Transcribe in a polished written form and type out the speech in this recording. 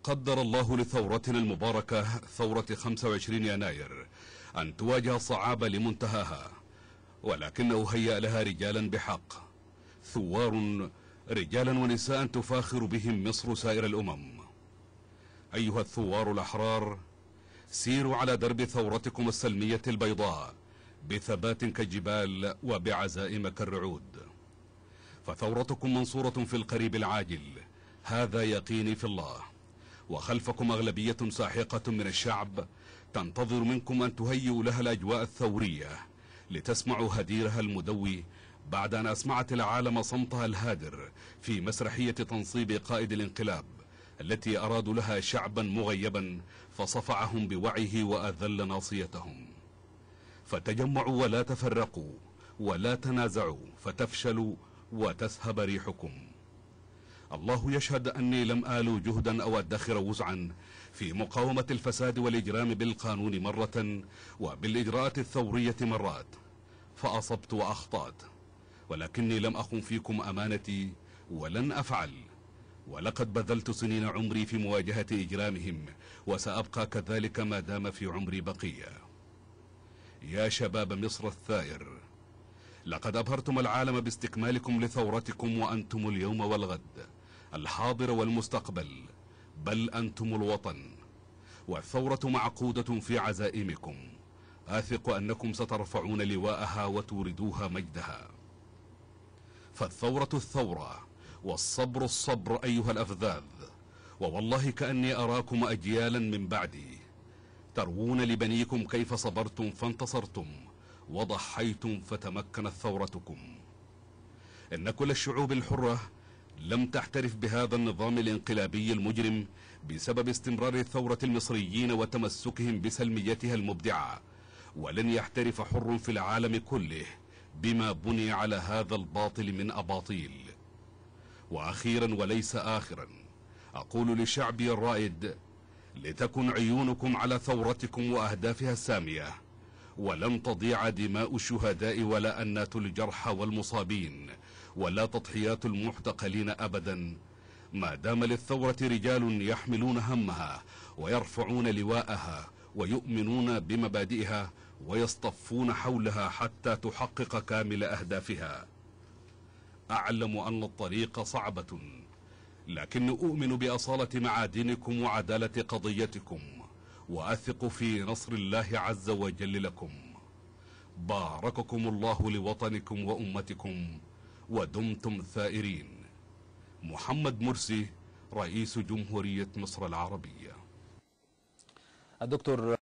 قدر الله لثورتنا المباركة ثورة 25 يناير أن تواجه الصعاب لمنتهاها، ولكنه هيأ لها رجالا بحق، ثوار رجالا ونساء تفاخر بهم مصر سائر الأمم. أيها الثوار الأحرار، سيروا على درب ثورتكم السلمية البيضاء بثبات كالجبال وبعزائم كالرعود، فثورتكم منصورة في القريب العاجل، هذا يقيني في الله. وخلفكم أغلبية ساحقة من الشعب تنتظر منكم أن تهيئوا لها الأجواء الثورية لتسمعوا هديرها المدوي بعد أن أسمعت العالم صمتها الهادر في مسرحية تنصيب قائد الانقلاب التي أرادوا لها شعبا مغيبا فصفعهم بوعيه وأذل ناصيتهم. فتجمعوا ولا تفرقوا ولا تنازعوا فتفشلوا وتذهب ريحكم. الله يشهد أني لم آلو جهدا أو أدخر وسعا في مقاومة الفساد والإجرام بالقانون مرة وبالإجراءات الثورية مرات، فأصبت وأخطأت، ولكني لم أخن فيكم أمانتي ولن أفعل، ولقد بذلت سنين عمري في مواجهة إجرامهم، وسأبقى كذلك ما دام في عمري بقية. يا شباب مصر الثائر، لقد أبهرتم العالم باستكمالكم لثورتكم، وأنتم اليوم والغد، الحاضر والمستقبل، بل أنتم الوطن، والثورة معقودة في عزائمكم. آثق أنكم سترفعون لواءها وتوردوها مجدها. فالثورة الثورة، والصبر الصبر أيها الأفذاذ، ووالله كأني أراكم أجيالا من بعدي تروون لبنيكم كيف صبرتم فانتصرتم وضحيتم فتمكنت ثورتكم. إن كل الشعوب الحرة لم تحترف بهذا النظام الانقلابي المجرم بسبب استمرار ثورة المصريين وتمسكهم بسلميتها المبدعة، ولن يحترف حر في العالم كله بما بني على هذا الباطل من أباطيل. وأخيرا وليس آخرا، أقول لشعبي الرائد: لتكن عيونكم على ثورتكم وأهدافها السامية، ولن تضيع دماء الشهداء ولا أنات الجرحى والمصابين ولا تضحيات المعتقلين أبدا، ما دام للثورة رجال يحملون همها ويرفعون لواءها ويؤمنون بمبادئها ويصطفون حولها حتى تحقق كامل أهدافها. أعلم أن الطريق صعبة، لكن أؤمن بأصالة معادنكم وعدالة قضيتكم، وأثق في نصر الله عز وجل لكم. بارككم الله لوطنكم وأمتكم، ودمتم ثائرين. محمد مرسي، رئيس جمهورية مصر العربية. الدكتور